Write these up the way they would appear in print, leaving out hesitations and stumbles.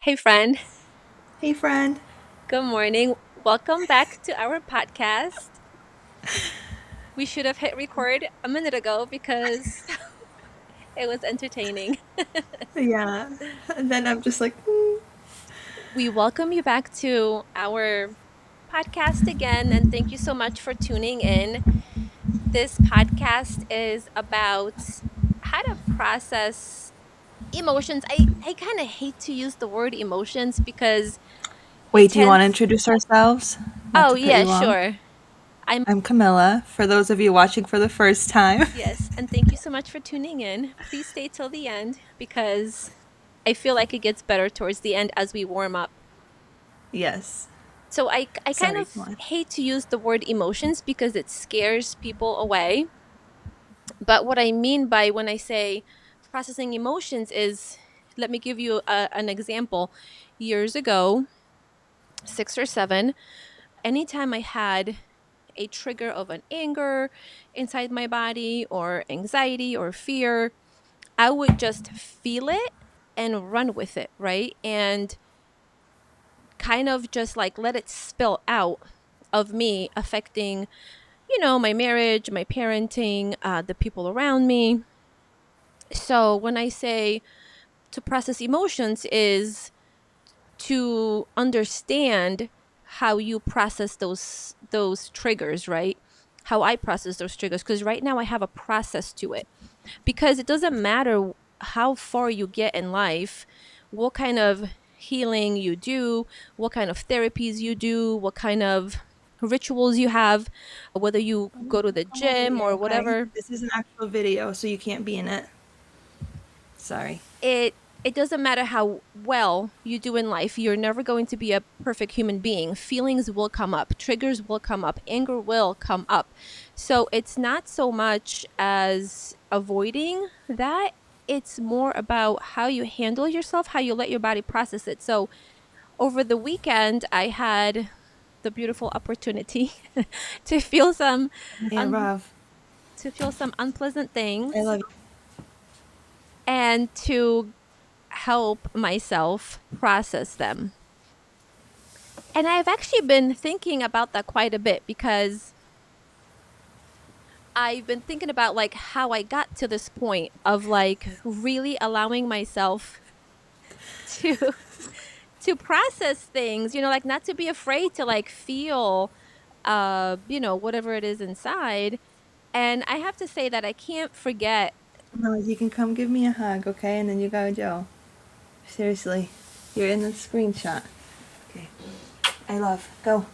Hey, friend. Hey, friend. Good morning. Welcome back to our podcast. We should have hit record a minute ago because it was entertaining. Yeah. And then I'm just like, We welcome you back to our podcast again, and thank you so much for tuning in. This podcast is about how to process emotions. I kind of hate to use the word emotions because it wait, do you want to tends. introduce ourselves? Not Oh, to cut yeah, you off. sure. I'm. I'm Camilla, for those of you watching for the first time. Yes, and thank you so much for tuning in. Please stay till the end because I feel like it gets better towards the end as we warm up. Yes. So I kind Sorry, go of on. hate to use the word emotions because it scares people away. But what I mean by when I say processing emotions is, let me give you an example. Years ago, six or seven, anytime I had a trigger of an anger inside my body or anxiety or fear, I would just feel it and run with it, right? And kind of just like let it spill out of me, affecting, my marriage, my parenting, the people around me. So when I say to process emotions is to understand how you process those triggers, right? How I process those triggers, because right now I have a process to it. Because it doesn't matter how far you get in life, what kind of healing you do, what kind of therapies you do, what kind of rituals you have, whether you go to the Come over gym here, or okay? whatever. This is an actual video, so you can't be in it. Sorry. It doesn't matter how well you do in life, you're never going to be a perfect human being. Feelings will come up, triggers will come up, anger will come up. So it's not so much as avoiding that, it's more about how you handle yourself, how you let your body process it. So over the weekend I had the beautiful opportunity to feel some Yeah, un- Rav. unpleasant I things love you. and to help myself process them. And I've actually been thinking about that quite a bit because I've been thinking about like how I got to this point of like really allowing myself to to process things, like not to be afraid to like feel whatever it is inside. And I have to say that I can't forget. No, you can come give me a hug, okay? And then you go, Joe. Seriously. You're in the screenshot. Okay. I love. Go.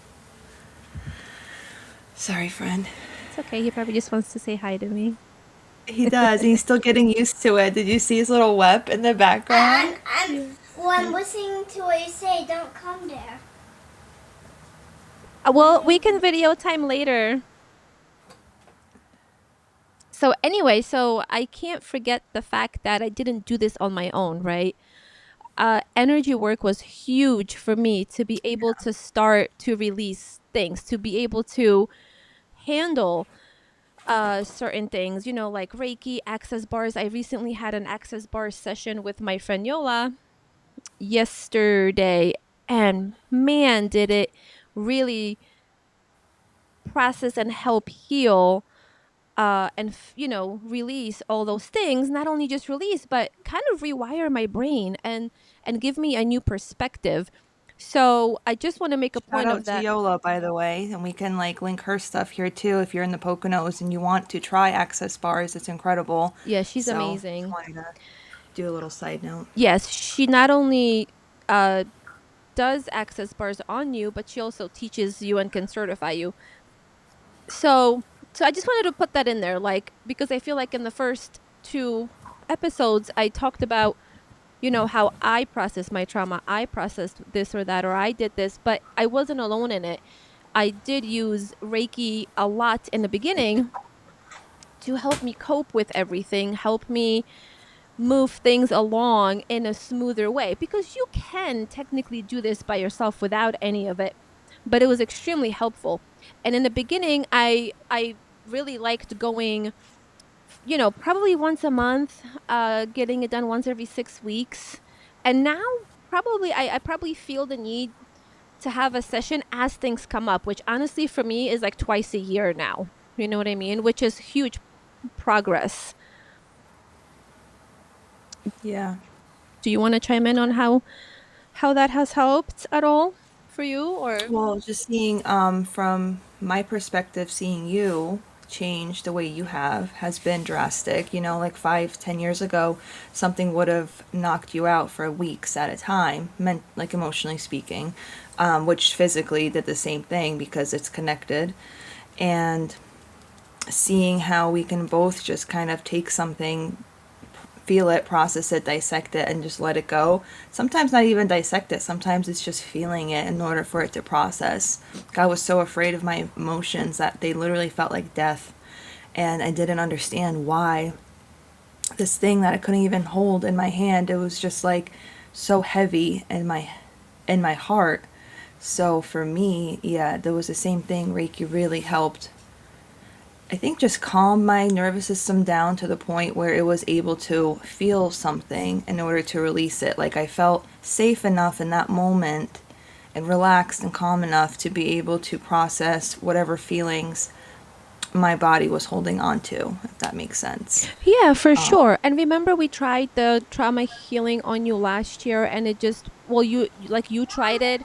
Sorry, friend. It's okay. He probably just wants to say hi to me. He does, and he's still getting used to it. Did you see his little web in the background? Yeah. Well, I'm listening to what you say. Don't come there. Well, we can video time later. So anyway, so I can't forget the fact that I didn't do this on my own, right? Energy work was huge for me to be able to start to release things, to be able to handle certain things, like Reiki, access bars. I recently had an access bar session with my friend Yola yesterday, and man, did it really process and help heal and release all those things. Not only just release, but kind of rewire my brain and give me a new perspective. So I just want to make a Shout point out of to that. Yola, by the way, and we can like link her stuff here too if you're in the Poconos and you want to try Access Bars. It's incredible. Yeah, she's So just amazing. wanted to do a little side note. Yes, she not only uh does access bars on you, but she also teaches you and can certify you. So I just wanted to put that in there, like, because I feel like in the first two episodes I talked about, how I process my trauma. I processed this or that, or I did this, but I wasn't alone in it. I did use Reiki a lot in the beginning to help me cope with everything, help me move things along in a smoother way, because you can technically do this by yourself without any of it, but it was extremely helpful. And in the beginning I really liked going, probably once a month, getting it done once every 6 weeks. And now I probably feel the need to have a session as things come up, which honestly for me is like twice a year now. You know what I mean? Which is huge progress. Yeah. Do you want to chime in on how that has helped at all for you or Well, just seeing from my perspective, seeing you change the way you have has been drastic. You know, like 5, 10 years ago, something would have knocked you out for weeks at a time, meant like emotionally speaking, which physically did the same thing because it's connected. And seeing how we can both just kind of take something, feel it, process it, dissect it, and just let it go. Sometimes not even dissect it. Sometimes it's just feeling it in order for it to process. I was so afraid of my emotions that they literally felt like death. And I didn't understand why this thing that I couldn't even hold in my hand, it was just like so heavy in my heart. So for me, yeah, there was the same thing. Reiki really helped, I think, just calm my nervous system down to the point where it was able to feel something in order to release it. Like I felt safe enough in that moment and relaxed and calm enough to be able to process whatever feelings my body was holding on to, if that makes sense. yeah, for sure. And remember we tried the trauma healing on you last year and it just well you tried it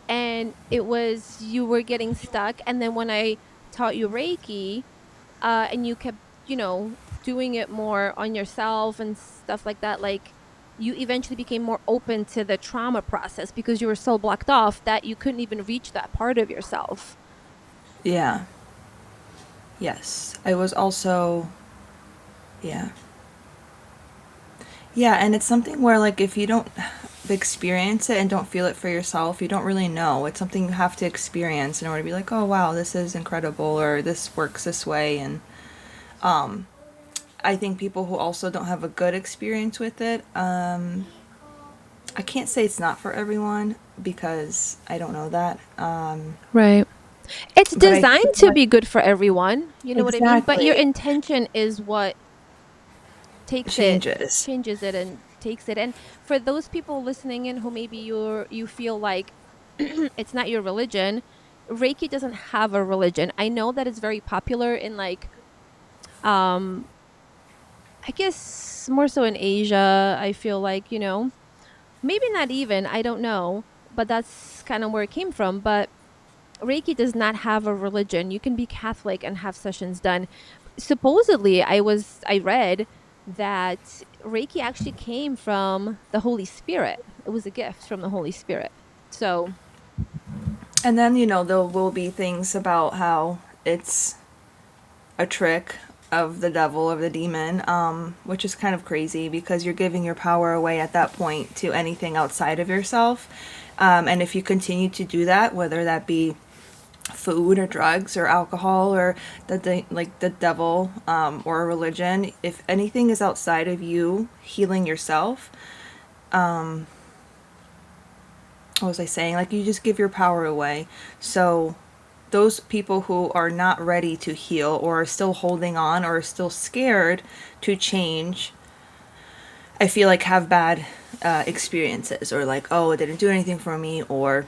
and it was you were getting stuck and then when I taught you Reiki and you kept, doing it more on yourself and stuff like that, like you eventually became more open to the trauma process because you were so blocked off that you couldn't even reach that part of yourself. Yeah. Yes. I was also, yeah. Yeah, and it's something where, like, if you don't experience it and don't feel it for yourself, you don't really know. It's something you have to experience in order to be like, oh, wow, this is incredible, or this works this way. And I think people who also don't have a good experience with it, I can't say it's not for everyone because I don't know that. Right. It's But I designed feel to like be good for everyone. You know what I mean? But your exactly intention is what takes it, changes. changes it, and takes it. And for those people listening in who maybe you feel like it's not your religion, Reiki doesn't have a religion. I know that it's very popular in like, um, I guess more so in Asia. I feel like maybe not even. I don't know, but that's kind of where it came from. But Reiki does not have a religion. You can be Catholic and have sessions done. Supposedly, I read that Reiki actually came from the Holy Spirit. It was a gift from the Holy Spirit. So, And then, there will be things about how it's a trick of the devil, of the demon, which is kind of crazy because you're giving your power away at that point to anything outside of yourself. And if you continue to do that, whether that be food or drugs or alcohol or like the devil, or a religion, if anything is outside of you healing yourself, what was I saying? Like you just give your power away. So those people who are not ready to heal or are still holding on or are still scared to change, I feel like have bad experiences, or like, oh, it didn't do anything for me, or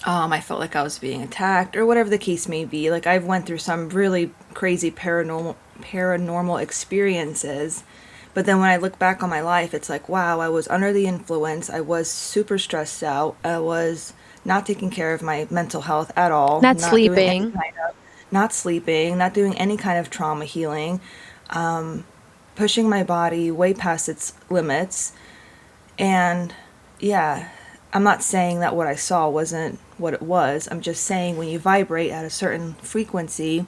I felt like I was being attacked, or whatever the case may be. Like I've went through some really crazy paranormal experiences, but then when I look back on my life, it's like, wow, I was under the influence. I was super stressed out. I was not taking care of my mental health at all. not sleeping. Not sleeping, not doing any kind of trauma healing, pushing my body way past its limits. And yeah, I'm not saying that what I saw wasn't what it was. I'm just saying when you vibrate at a certain frequency,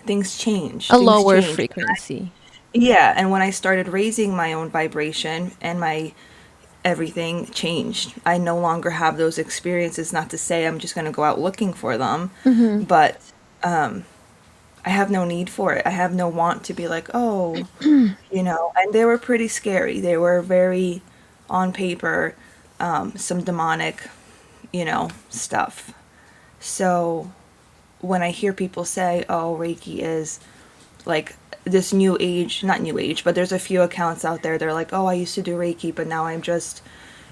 things change. A Things lower change. frequency. Yeah, and when I started raising my own vibration and my everything changed. I no longer have those experiences. Not to say I'm just going to go out looking for them, but I have no need for it. I have no want to be like, oh, and they were pretty scary. They were very, on paper, some demonic, stuff. So when I hear people say, oh, Reiki is like this new age, not new age, but there's a few accounts out there. They're like, oh, I used to do Reiki, but now I'm just,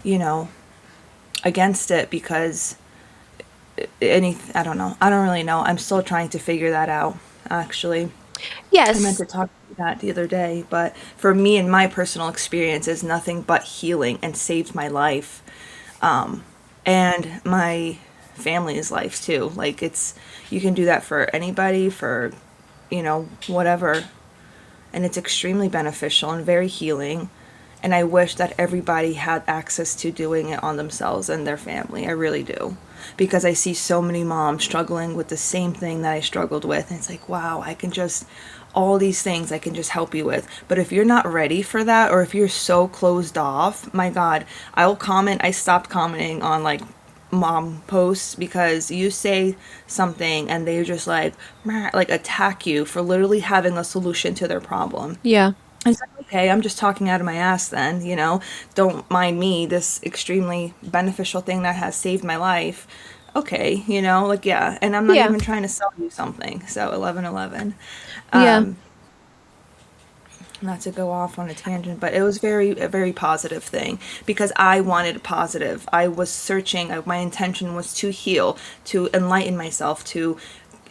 you know, against it because I don't know. I don't really know. I'm still trying to figure that out, actually. I meant Yes. to talk about that the other day, but for me and my personal experience is nothing but healing and saved my life, and my family's life too. Like it's you can do that for anybody, for whatever, and it's extremely beneficial and very healing. And I wish that everybody had access to doing it on themselves and their family. I really do. Because I see so many moms struggling with the same thing that I struggled with. And it's like, wow, all these things I can just help you with. But if you're not ready for that, or if you're so closed off, my God, I stopped commenting on like mom posts because you say something and they just like, "Meh," like attack you for literally having a solution to their problem. Yeah. It's like, okay, I'm just talking out of my ass then, don't mind me, this extremely beneficial thing that has saved my life. Okay, like, yeah, and I'm not Yeah. even trying to sell you something. So 1111. Yeah. Not to go off on a tangent, but it was a very positive thing because I wanted positive. I was searching, my intention was to heal, to enlighten myself, to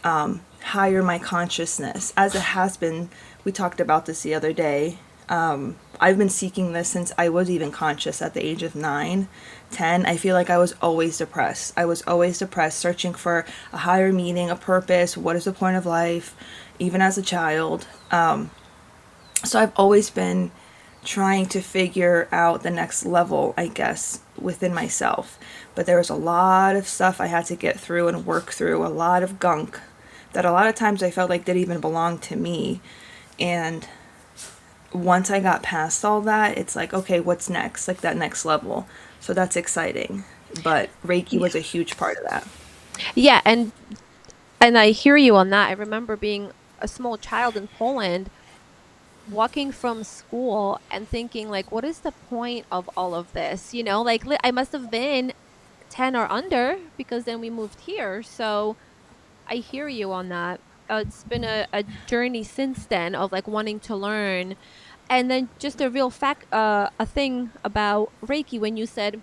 higher my consciousness. As it has been, we talked about this the other day. I've been seeking this since I was even conscious at the age of 9, 10. I feel like I was always depressed. I was always depressed, searching for a higher meaning, a purpose. What is the point of life? Even as a child. So I've always been trying to figure out the next level, I guess, within myself. But there was a lot of stuff I had to get through and work through, a lot of gunk that a lot of times I felt like didn't even belong to me. And once I got past all that, it's like, okay, what's next? Like that next level. So that's exciting. But Reiki Yeah. was a huge part of that. Yeah, and I hear you on that. I remember being a small child in Poland, walking from school and thinking like, what is the point of all of this? Like I must have been 10 or under because then we moved here. So I hear you on that. It's been a journey since then of like wanting to learn. And then just a real fact, a thing about Reiki when you said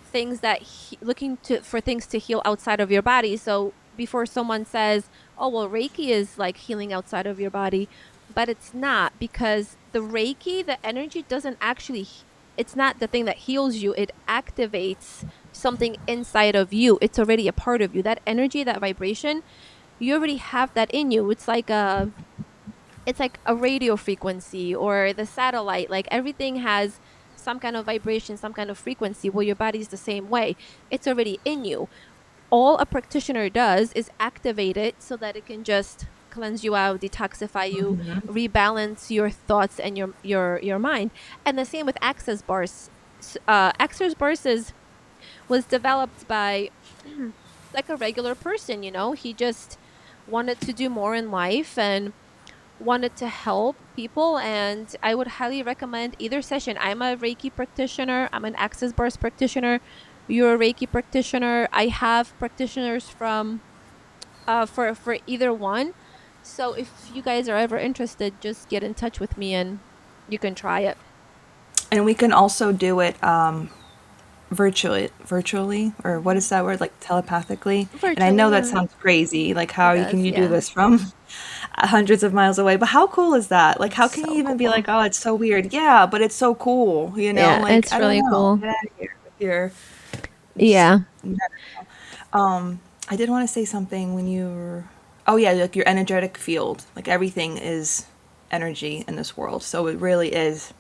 things that looking to for things to heal outside of your body. So before someone says, "Oh, well, Reiki is like healing outside of your body," but it's not because the Reiki, the energy doesn't actually. It's not the thing that heals you. It activates something inside of you. It's already a part of you. That energy, that vibration, you already have that in you. It's like a radio frequency or the satellite. Like everything has some kind of vibration, some kind of frequency. Well, your body's the same way. It's already in you. All a practitioner does is activate it so that it can just cleanse you out, detoxify you, rebalance your thoughts and your mind. And the same with access bars. Access bars was developed by like a regular person, he just wanted to do more in life and wanted to help people, and I would highly recommend either session. I'm a Reiki practitioner, I'm an Access Bars practitioner, you're a Reiki practitioner. I have practitioners from for either one. So if you guys are ever interested, just get in touch with me and you can try it. And we can also do it virtually, or what is that word, like telepathically. And I know Virtually, that yeah. sounds crazy, like It can does, you do yeah. this from hundreds of miles away? But how cool is that? Like how can you So even be cool. like, oh, it's so weird? Yeah, but it's so cool, Yeah, like it's I don't really know, cool. get out of here with your just Yeah. I did want to say something when you were, oh yeah, like your energetic field, like everything is energy in this world, so it really is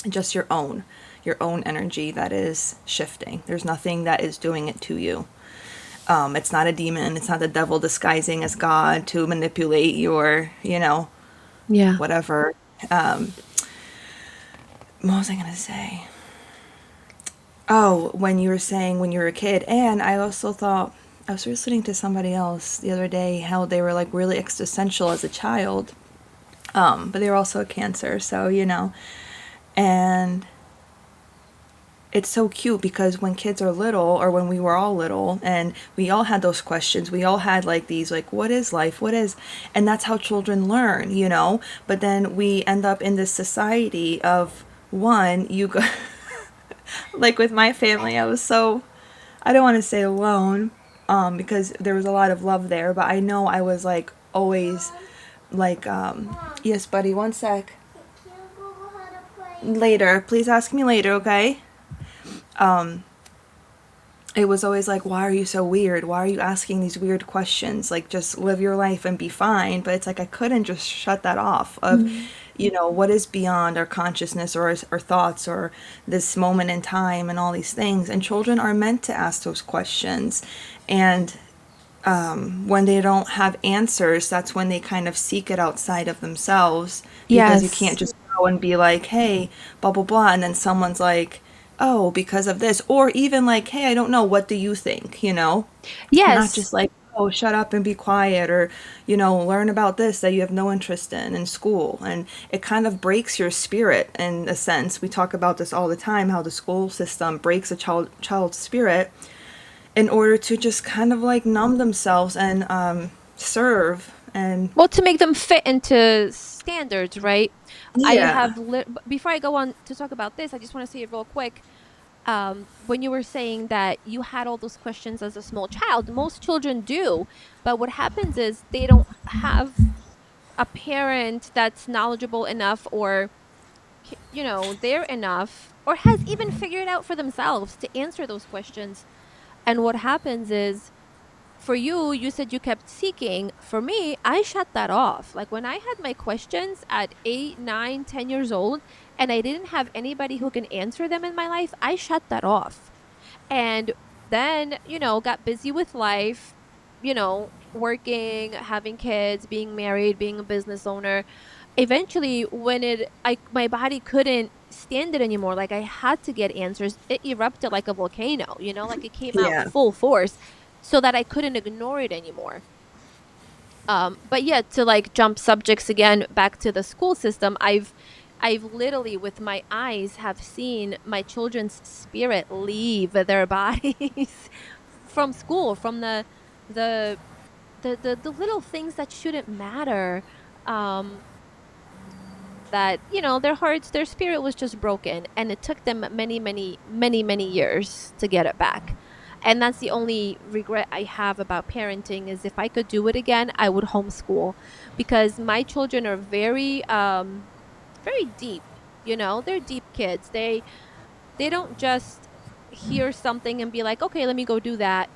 just your own energy that is shifting. There's nothing that is doing it to you. It's not a demon. It's not the devil disguising as God to manipulate your, Yeah. whatever. What was I gonna say? Oh, when you were saying when you were a kid, and I also thought I was listening to somebody else the other day how they were like really existential as a child, but they were also a Cancer, so and it's so cute because when kids are little, or when we were all little, and we all had those questions, we all had like these, like, what is life, what is, and that's how children learn, you know. But then we end up in this society of, one, you go like with my family, I was so, I don't want to say alone, because there was a lot of love there, but I know I was like always like, Mom, yes buddy, one sec, can you Google how to play? later, please ask me later, okay. um it was always like, why are you so weird? Why are you asking these weird questions? Like, just live your life and be fine. But it's like I couldn't just shut that off of, what is beyond our consciousness, or our thoughts, or this moment in time, and all these things. And children are meant to ask those questions. And when they don't have answers, that's when they kind of seek it outside of themselves, because you can't Yes. just go and be like, hey, blah, blah, blah. And then someone's like, oh, because of this. Or even like, hey, I don't know. What do you think? Not Yes. just like, oh, shut up and be quiet, or, learn about this that you have no interest in school. And it kind of breaks your spirit in a sense. We talk about this all the time, how the school system breaks a child's spirit in order to just kind of like numb themselves and serve. And Well, to make them fit into standards, right? I yeah, have before I go on to talk about this, I just want to say it real quick. When you were saying that you had all those questions as a small child, most children do, but what happens is they don't have a parent that's knowledgeable enough, or they're enough, or has even figured out for themselves to answer those questions. And what happens is, for you, you said you kept seeking. For me, I shut that off. Like when I had my questions at 8, 9, 10 years old, and I didn't have anybody who can answer them in my life, I shut that off. And then, got busy with life, working, having kids, being married, being a business owner. Eventually, when my body couldn't stand it anymore, like I had to get answers, it erupted like a volcano, like it came out yeah, full force, so that I couldn't ignore it anymore. But yeah, to like jump subjects again back to the school system, I've literally with my eyes have seen my children's spirit leave their bodies from school, from the the little things that shouldn't matter. Um, that their hearts, their spirit was just broken, and it took them many, many, many, many years to get it back. And that's the only regret I have about parenting, is if I could do it again, I would homeschool, because my children are very very deep. They're deep kids. They don't just hear something and be like, okay, let me go do that.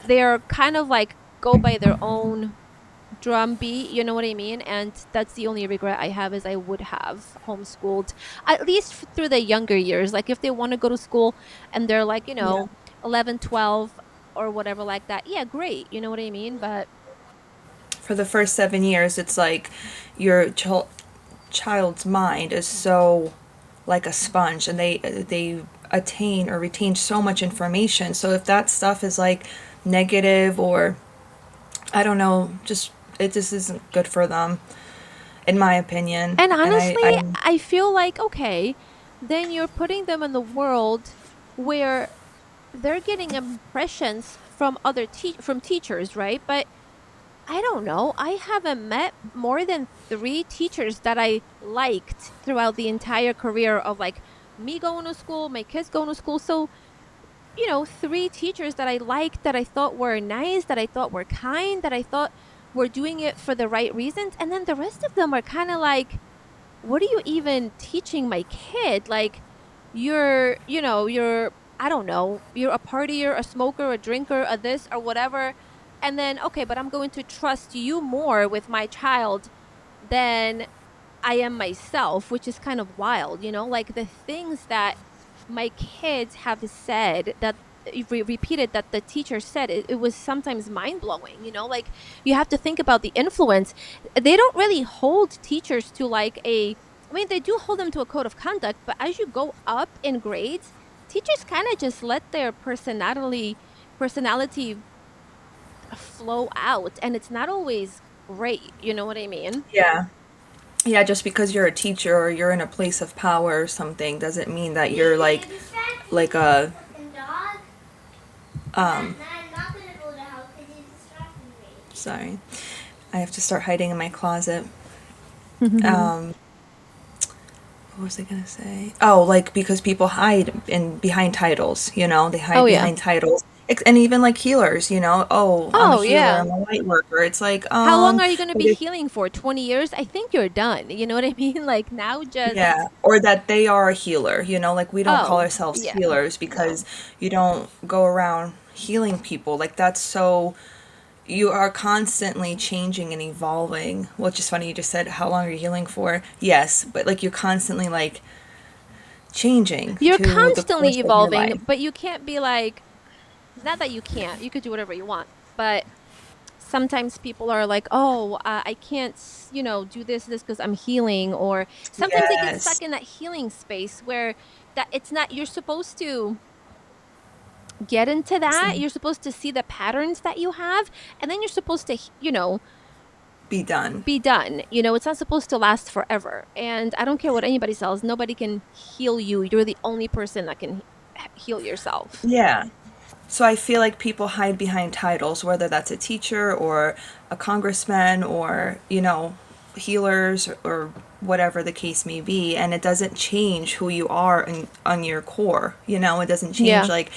They're kind of like go by their own drum beat, you know what I mean? And that's the only regret I have, is I would have homeschooled, at least through the younger years. Like if they want to go to school and they're like, yeah. 11, 12, or whatever like that, yeah, great. You know what I mean? But For the first 7 years, it's like your child's mind is so like a sponge, and they attain or retain so much information. So if that stuff is like negative, or I don't know, just it just isn't good for them, in my opinion. And And honestly, I feel like, okay, then you're putting them in the world where they're getting impressions from from teachers, right? But I don't know. I haven't met more than 3 teachers that I liked throughout the entire career of like me going to school, my kids going to school. So, 3 teachers that I liked, that I thought were nice, that I thought were kind, that I thought were doing it for the right reasons. And then the rest of them are kind of like, what are you even teaching my kid? Like, you're, I don't know, you're a partier, a smoker, a drinker, a this or whatever. And then, okay, but I'm going to trust you more with my child than I am myself, which is kind of wild, like the things that my kids have said, that repeated, that the teacher said, it was sometimes mind blowing, like you have to think about the influence. They don't really hold teachers to like I mean, they do hold them to a code of conduct, but as you go up in grades, teachers kind of just let their personality flow out, and it's not always great, you know what I mean? yeah. Yeah, just because you're a teacher or you're in a place of power or something doesn't mean that you're like like a Fucking dog. um Nah, I'm not gonna go to the house because he's distracting me. sorry. I have to start hiding in my closet. Um what was I gonna say? Oh, like because people hide in behind titles, you know, they Oh hide yeah. behind titles. And even like healers, you know, oh, I'm a Oh healer, yeah. I'm a light worker. It's like, How long are you going to but be it, healing for? 20 years? I think you're done. You know what I mean? Like now yeah, just or that they are a healer, you know, like we don't call oh, ourselves yeah. healers No. because you don't go around healing people. Like that's so you are constantly changing and evolving. Which is funny, you just said how long are you healing for? Yes, but like you're constantly like changing You're to the constantly course of your evolving, life. but you can't be like not that you can't. You could do whatever you want. But sometimes people are like, "Oh, I can't, do this because I'm healing," or sometimes they get Yes. stuck in that healing space where that it's not you're supposed to get into that. So You're supposed to see the patterns that you have, and then you're supposed to, be done. be done. It's not supposed to last forever. And I don't care what anybody says, nobody can heal you. You're the only person that can heal yourself. Yeah. So I feel like people hide behind titles, whether that's a teacher or a congressman or, you know, healers or whatever the case may be, and it doesn't change who you are on your core. You know, it doesn't change Yeah. like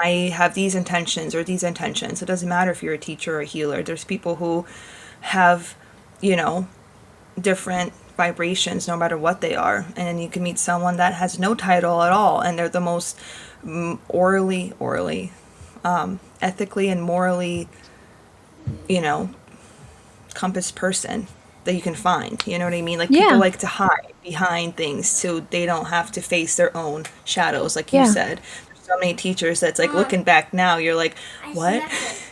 I have these intentions or these intentions. It doesn't matter if you're a teacher or a healer. There's people who have, you know, different vibrations no matter what they are. And then you can meet someone that has no title at all and they're the most orally ethically and morally, you know, compass person that you can find. You know what I mean? Like people Yeah. like to hide behind things so they don't have to face their own shadows, like you Yeah. said. There's so many teachers that's like Mom, looking back now, you're like, I what? snuck it.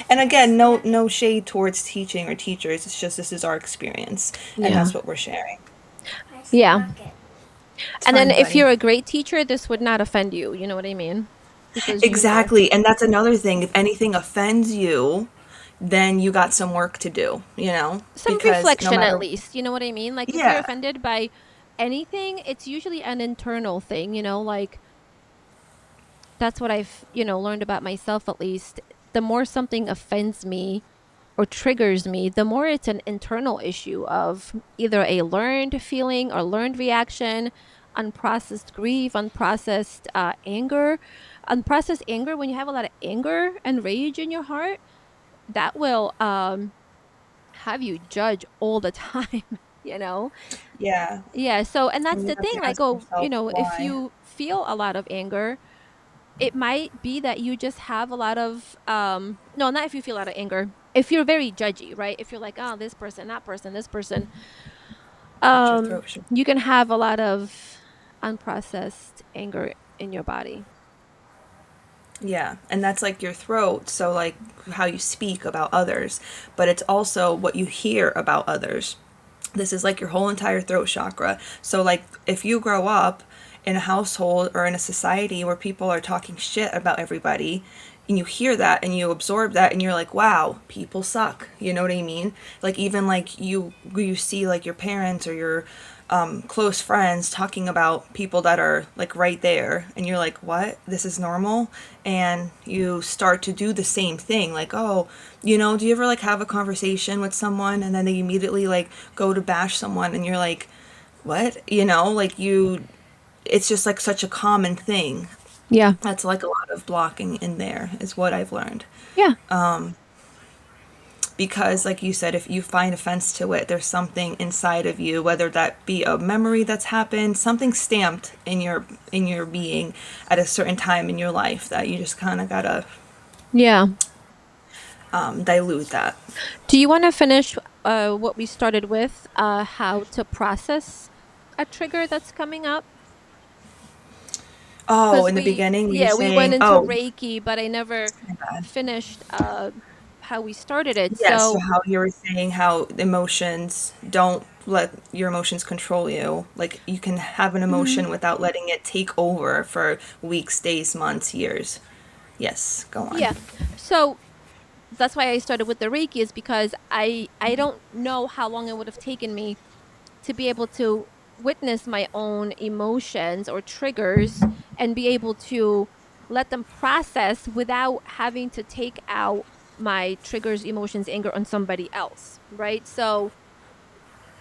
And again, I snuck no it. shade towards teaching or teachers. It's just this is our experience, and Yeah. that's what we're sharing. I Yeah. snuck it. It's And then fine, if buddy. you're a great teacher, this would not offend you. You know what I mean? Because you know. Exactly. And that's another thing. If anything offends you, then you got some work to do, you know? Some Because no reflection at matter, least, you know what I mean? Like if you're yeah, offended by anything, it's usually an internal thing, like that's what I've, learned about myself at least. The more something offends me or triggers me, the more it's an internal issue of either a learned feeling or learned reaction, unprocessed grief, unprocessed anger. Unprocessed anger, when you have a lot of anger and rage in your heart, that will have you judge all the time, you know? yeah. Yeah. So, and that's And you the have thing. to Like, ask oh, yourself if why. you feel a lot of anger, it might be that you just have a lot of, no, not if you feel a lot of anger. If you're very judgy, right? If you're like, oh, this person, that person, this person, Get your throat shut. you can have a lot of unprocessed anger in your body. Yeah, and that's like your throat, so like how you speak about others, but it's also what you hear about others. This is like your whole entire throat chakra. So like if you grow up in a household or in a society where people are talking shit about everybody and you hear that and you absorb that and you're like, wow, people suck. You know what I mean? Like even like you see like your parents or your close friends talking about people that are like right there and you're like, what, this is normal, and you start to do the same thing, like, oh, you know, do you ever like have a conversation with someone and then they immediately like go to bash someone and you're like, what, you know, like you, it's just like such a common thing. Yeah. That's like a lot of blocking in there is what I've learned, Yeah. because like you said, if you find offense to it, there's something inside of you, whether that be a memory that's happened, something stamped in your being at a certain time in your life that you just kind of gotta Yeah. dilute that. Do you want to finish what we started with, how to process a trigger that's coming up? Oh, Because in the beginning we were yeah, we went saying, into oh Reiki, but I never my God. finished how we started it. Yes, so So, how you were saying how emotions don't let your emotions control you. Like you can have an mhm. emotion without letting it take over for weeks, days, months, years. Yes, go on. Yeah. So that's why I started with the Reiki is because I don't know how long it would have taken me to be able to witness my own emotions or triggers and be able to let them process without having to take out my triggers, emotions, anger on somebody else, right? So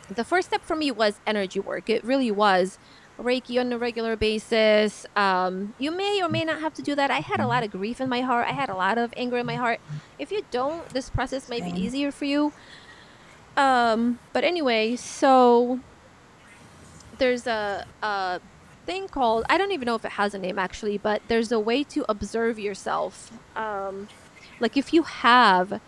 the first step for me was energy work. It really was Reiki on a regular basis. You may or may not have to do that. I had a lot of grief in my heart. I had a lot of anger in my heart. If you don't, this process might be Same. easier for you. But anyway, so there's a thing called, I don't even know if it has a name actually, but there's a way to observe yourself. Like if you have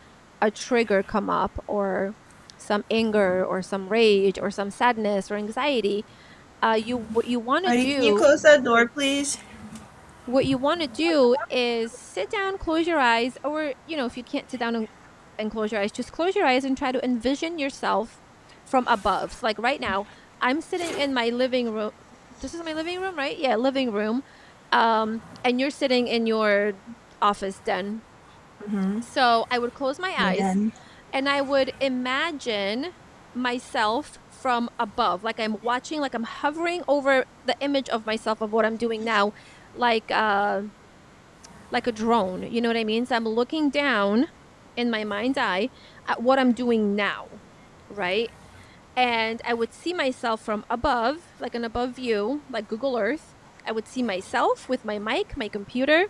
a trigger come up or some anger or some rage or some sadness or anxiety, you what you want to Heidi, can you do close that door, please? what you want to do is sit down, close your eyes, or if you can't sit down and close your eyes, just close your eyes and try to envision yourself from above. So like right now, I'm sitting in my living room. This is my living room, right? Yeah, living room. And you're sitting in your office den. So I would close my eyes Again. and I would imagine myself from above, like I'm watching, like I'm hovering over the image of myself of what I'm doing now, like like a drone. You know what I mean? So I'm looking down in my mind's eye at what I'm doing now, right? And I would see myself from above, like an above view, like Google Earth. I would see myself with my mic, my computer.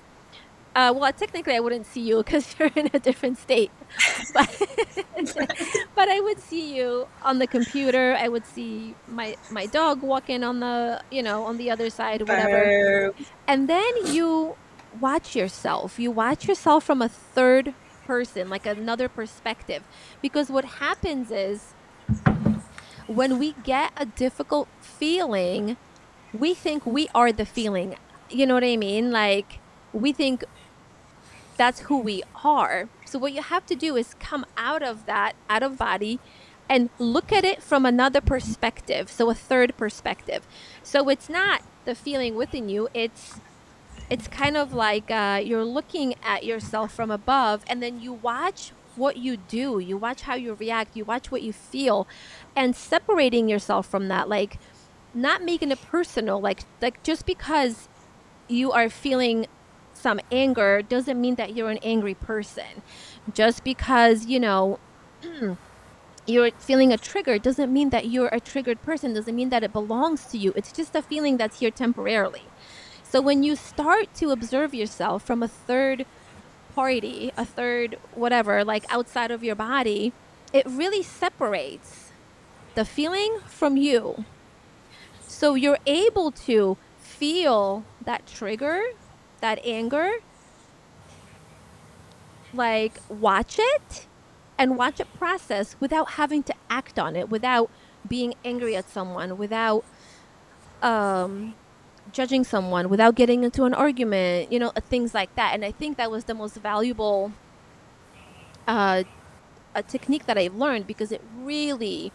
Well, technically, I wouldn't see you because you're in a different state, but but I would see you on the computer. I would see my dog walking on the on the other side, whatever. Barb. And then you watch yourself. You watch yourself from a third person, like another perspective, because what happens is when we get a difficult feeling, we think we are the feeling. You know what I mean? Like we think that's who we are. So what you have to do is come out of that, out of body, and look at it from another perspective. So a third perspective. So it's not the feeling within you. It's kind of like you're looking at yourself from above, and then you watch what you do. You watch how you react. You watch what you feel, and separating yourself from that, like not making it personal. Like just because you are feeling some anger doesn't mean that you're an angry person. Just because, you're feeling a trigger doesn't mean that you're a triggered person, doesn't mean that it belongs to you. It's just a feeling that's here temporarily. So when you start to observe yourself from a third party, a third whatever, like outside of your body, it really separates the feeling from you. So you're able to feel that trigger, that anger, like watch it and watch it process without having to act on it, without being angry at someone, without um judging someone, without getting into an argument, things like that. And I think that was the most valuable uh a technique that I've learned because it really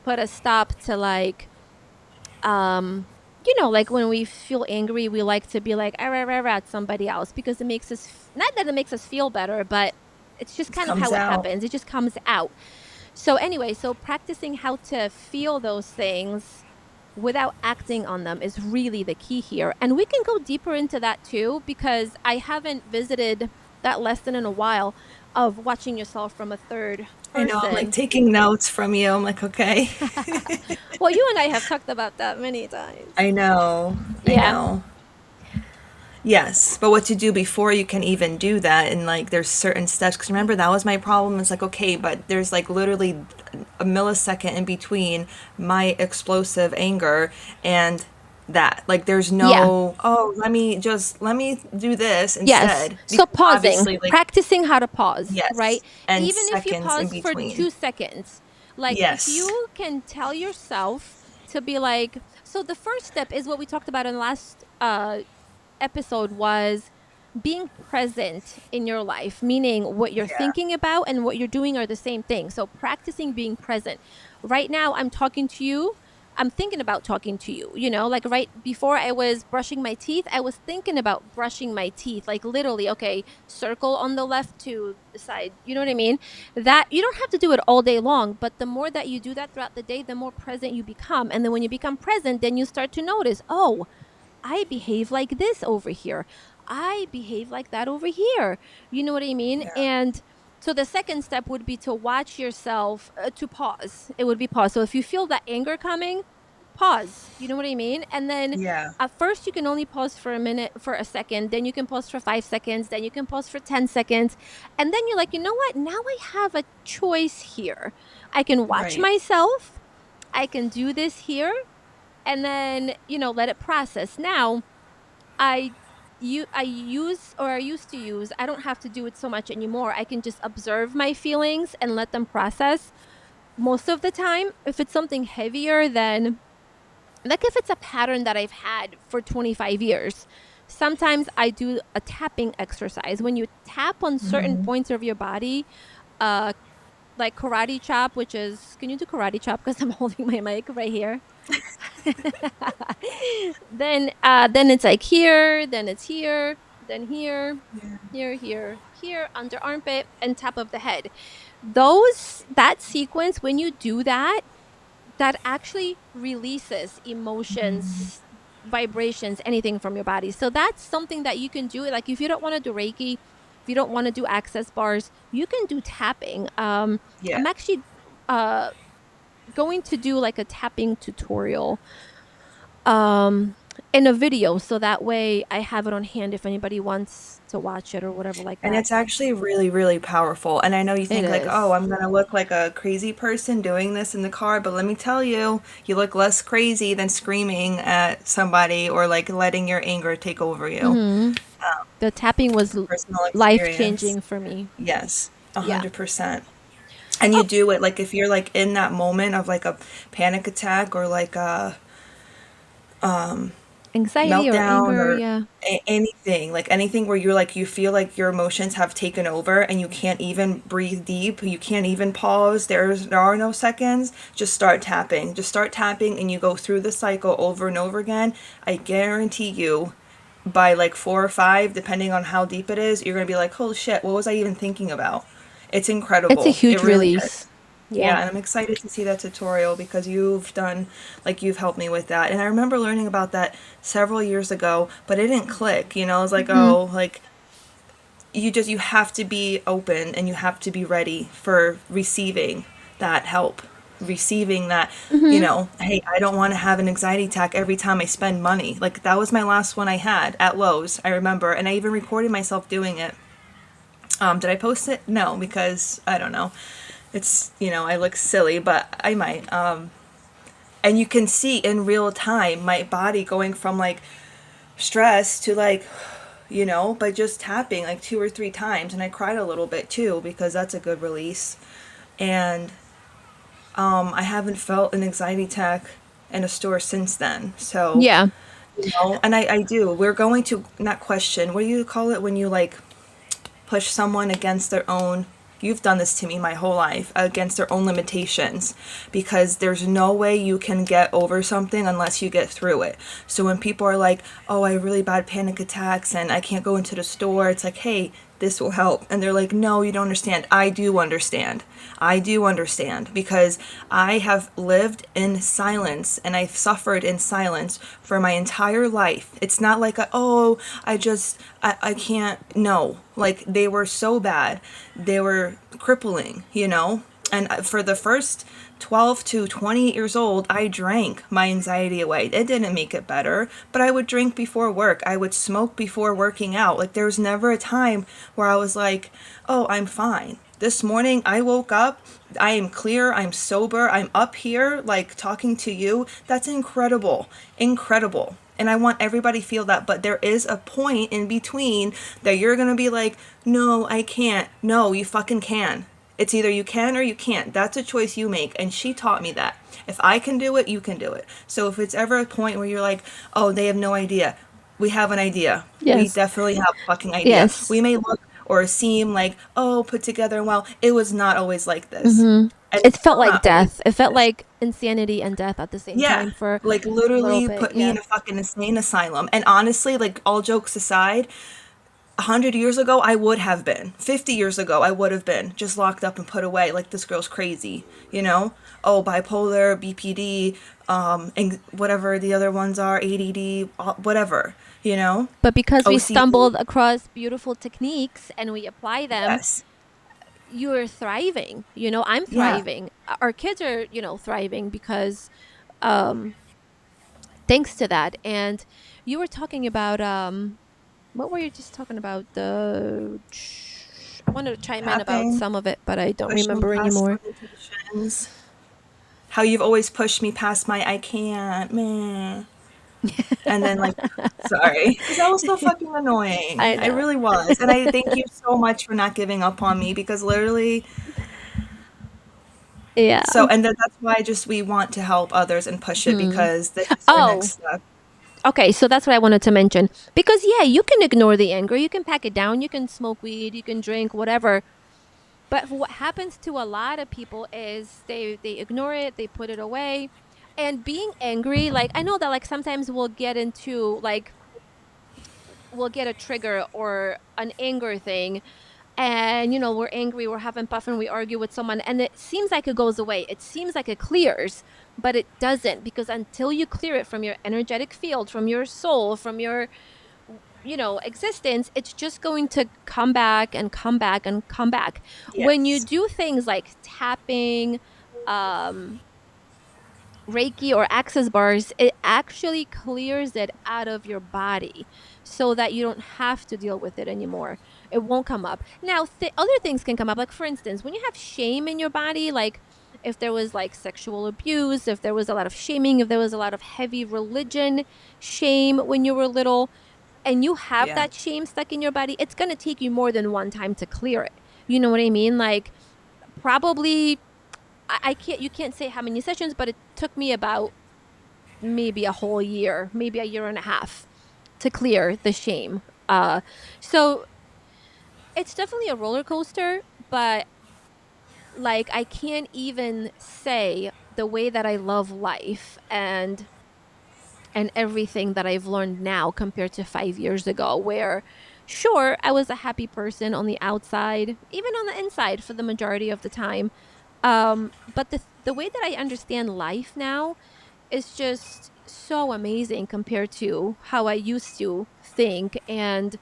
put a stop to like like when we feel angry, we like to be like, rah, rah, rah, at somebody else because it makes us, not that it makes us feel better, but it's just It kind of comes how it out. happens. It just comes out. So, anyway, so practicing how to feel those things without acting on them is really the key here. And we can go deeper into that too, because I haven't visited that lesson in a while of watching yourself from a third I know, I'm like person. taking notes from you. I'm like, okay. Well, you and I have talked about that many times. I know. I Yeah. know. Yes, but what to do before you can even do that, and like there's certain steps. Because remember, that was my problem. It's like, okay, but there's like literally a millisecond in between my explosive anger and that. Like, there's Yeah. no, oh, let me do this Yes. instead. So Because pausing, obviously, like, practicing how to pause, right? yes, and Even if you seconds in pause for between. 2 seconds, like if Yes. you can tell yourself to be like, so the first step is what we talked about in the last episode was being present in your life, meaning what you're Yeah. thinking about and what you're doing are the same thing. So practicing being present. Right now, I'm talking to you. I'm thinking about talking to you, you know, like right before I was brushing my teeth, I was thinking about brushing my teeth, like literally, okay, circle on the left to the side. You know what I mean? That you don't have to do it all day long, but the more that you do that throughout the day, the more present you become. And then when you become present, then you start to notice, oh, I behave like this over here. I behave like that over here. You know what I mean? Yeah. And so the second step would be to watch yourself, to pause. It would be pause. So if you feel that anger coming, pause. You know what I mean? And then Yeah. at first you can only pause for a minute, for a second, then you can pause for 5 seconds, then you can pause for 10 seconds. And then you're like, you know what? Now I have a choice here. I can watch Right. myself. I can do this here and then, you know, let it process. Now, I I use, or I used to use, I don't have to do it so much anymore. I can just observe my feelings and let them process. Most of the time, if it's something heavier than, like if it's a pattern that I've had for 25 years, sometimes I do a tapping exercise. When you tap on certain Hmm. points of your body, uh like karate chop, which is, can you do karate chop because I'm holding my mic right here? Then it's like here, then it's here, then here, Yeah. here, under armpit and top of the head. That sequence, when you do that, that actually releases emotions, vibrations, anything from your body. So that's something that you can do. Like if you don't want to do Reiki, if you don't want to do access bars, you can do tapping. Yeah. I'm actually uh going to do like a tapping tutorial um in a video, so that way I have it on hand if anybody wants to watch it or whatever like And that. it's actually really, really powerful. And I know you It think like, oh, is. I'm gonna look like a crazy person doing this in the car, but let me tell you, you look less crazy than screaming at somebody or like letting your anger take over you. Mhm. The tapping was Personal life experience. changing for me. Yes, a Yeah. hundred percent. And you Oh, do it like if you're like in that moment of like a panic attack or like a anxiety or meltdown anger, or yeah. anything, like anything where you're like you feel like your emotions have taken over and you can't even breathe deep, you can't even pause, there are no seconds, just start tapping and you go through the cycle over and over again. I guarantee you by like 4 or 5, depending on how deep it is, you're gonna be like, holy shit, what was I even thinking about? It's It's a incredible, it huge really is. release. Yeah. Yeah, and I'm excited to see that tutorial because you've helped me with that. And I remember learning about that several years ago, but it didn't click, you know, I was like, Mhm. oh, like you have to be open and you have to be ready for receiving that help. Receiving that, Mhm. hey, I don't want to have an anxiety attack every time I spend money. Like that was my last one I had at Lowe's, I remember, and I even recorded myself doing it. Did I post it? No, because I don't know. It's, I look silly, but I might. And you can see in real time my body going from like stress to like, by just tapping like 2 or 3 times. And I cried a little bit too because that's a good release. And I haven't felt an anxiety attack in a store since then. So, Yeah. and I do. We're going to not question, what do you call it when you like push someone against their own, you've done this to me my whole life, against their own limitations, because there's no way you can get over something unless you get through it. So when people are like, oh, I have really bad panic attacks and I can't go into the store, it's like, hey, this will help. And they're like, no, you don't understand. I do understand. I do understand because I have lived in silence and I've suffered in silence for my entire life. It's not like, I can't. No, like they were so bad. They were crippling. And for the first 12 to 28 years old, I drank my anxiety away. It didn't make it better, but I would drink before work. I would smoke before working out. Like there was never a time where I was like, oh, I'm fine. This morning I woke up, I am clear, I'm sober, I'm up here like talking to you. That's incredible. Incredible. And I want everybody to feel that, but there is a point in between that you're going to be like, "No, I can't." No, you fucking can. It's either you can or you can't. That's a choice you make. And she taught me that. If I can do it, you can do it. So if it's ever a point where you're like, oh, they have no idea, we have an idea. We Yes. definitely have a fucking idea. Yes. We may look or seem like, oh, put together and well. It was not always like this. Mhm. and It it's felt still like not always death. It felt this. like insanity and death at the same Yeah, time for like a little literally bit. put me Yeah. in a fucking insane asylum. And honestly, like all jokes aside, 100 years ago, I would have been. 50 years ago, I would have been just locked up and put away. Like this girl's crazy, you know? Oh, bipolar, BPD, and whatever the other ones are, ADD, whatever, you know? But because we OCD. stumbled across beautiful techniques and we apply them, Yes. you're thriving. I'm Yeah. thriving. Our kids are, thriving because um thanks to that. And you were talking about what were you just talking about? I wanted to chime in about Tapping, some of it, but I don't pushing remember past anymore. limitations. How you've always pushed me past my I can't, meh. And then like, sorry, because that was so fucking annoying. I I know. really was. And I thank you so much for not giving up on me because literally, Yeah. so, and then that's why just we want to help others and push it Hmm. because this is our next Oh, step. okay. So that's what I wanted to mention. Because, yeah, you can ignore the anger. You can pack it down. You can smoke weed. You can drink, whatever. But what happens to a lot of people is they ignore it, they put it away. And being angry, like I know that like sometimes we'll get into like we'll get a trigger or an anger thing, and we're angry, we're having puffin, we argue with someone, and it seems like it goes away, it seems like it clears, but it doesn't, because until you clear it from your energetic field, from your soul, from your existence, it's just going to come back and come back and come back. When you Yes. do things like tapping, um Reiki or access bars, it actually clears it out of your body so that you don't have to deal with it anymore. It won't come up. Now, other things can come up. Like, for instance, when you have shame in your body, like if there was like sexual abuse, if there was a lot of shaming, if there was a lot of heavy religion shame when you were little, and you have Yeah. that shame stuck in your body, it's going to take you more than one time to clear it. You know what I mean? Like, probably I can't you can't say how many sessions, but it took me about maybe a whole year, maybe a year and a half to clear the shame. So it's definitely a roller coaster, but like I can't even say the way that I love life and everything that I've learned now compared to 5 years ago, where sure, I was a happy person on the outside, even on the inside for the majority of the time. But the way that I understand life now is just so amazing compared to how I used to think. And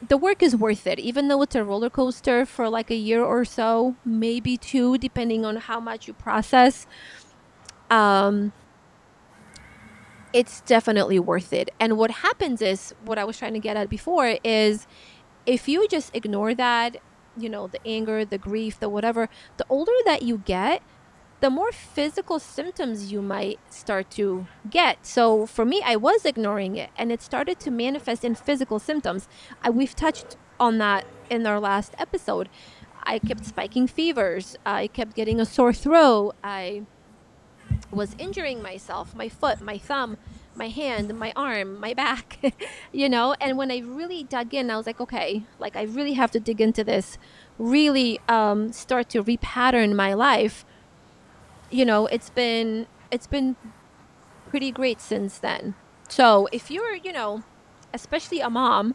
the work is worth it, even though it's a roller coaster for like a year or so, maybe two, depending on how much you process. Um, it's definitely worth it. And what happens is, what I was trying to get at before is, if you just ignore that, the anger, the grief, the whatever, the older that you get, the more physical symptoms you might start to get. So for me, I was ignoring it and it started to manifest in physical symptoms. We've touched on that in our last episode. I kept spiking fevers. I kept getting a sore throat. I was injuring myself, my foot, my thumb, my hand, my arm, my back, And when I really dug in, I was like, okay, like I really have to dig into this, really start to repattern my life. It's been pretty great since then. So if you're, especially a mom,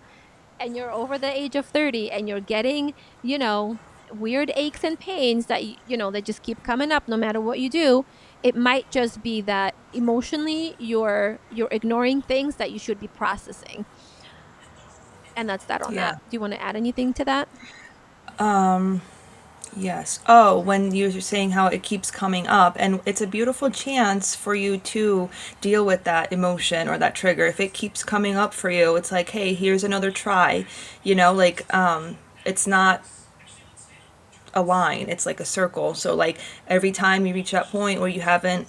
and you're over the age of 30 and you're getting, you know, weird aches and pains that that just keep coming up no matter what you do, it might just be that emotionally you're ignoring things that you should be processing. And that's that on Yeah. that. Do you want to add anything to that? Yes. Oh, when you're saying how it keeps coming up, and it's a beautiful chance for you to deal with that emotion or that trigger. If it keeps coming up for you, it's like, hey, here's another try. Like it's not a line, it's like a circle. So like every time you reach that point where you haven't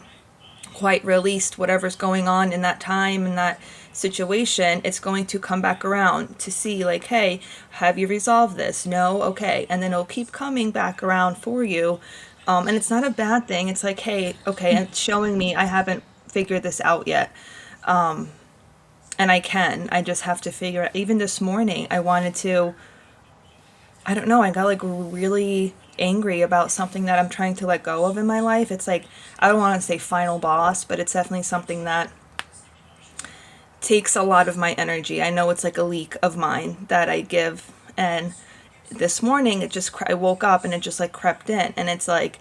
quite released whatever's going on in that time in that situation, it's going to come back around to see like, hey, have you resolved this? No? Okay. And then it'll keep coming back around for you. And it's not a bad thing. It's like, hey, okay, and it's showing me I haven't figured this out yet. And I just have to figure it. Even this morning, I wanted to, I don't know, I got like really angry about something that I'm trying to let go of in my life, it's like, I don't want to say final boss, but it's definitely something that takes a lot of my energy. I know it's like a leak of mine that I give. And this morning, I woke up and it just like crept in. And it's like,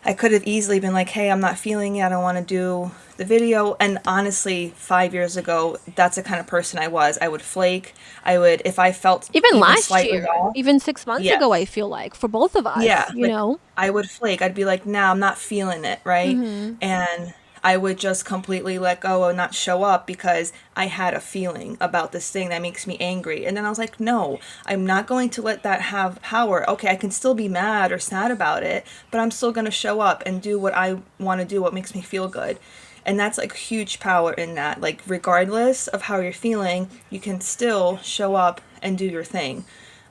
I could have easily been like, hey, I'm not feeling it. I don't want to do the video. And honestly, 5 years ago, that's the kind of person I was. I would flake. I would, if I felt Even last slightly year, off. even 6 months Yes. ago, I feel like for both of Yeah, us, you like know. I would flake. I'd be like, nah, I'm not feeling it, right? And I would just completely let go and not show up because I had a feeling about this thing that makes me angry. And then I was like, no, I'm not going to let that have power. Okay, I can still be mad or sad about it, but I'm still going to show up and do what I want to do, what makes me feel good. And that's like huge power in that. Like, regardless of how you're feeling, you can still show up and do your thing.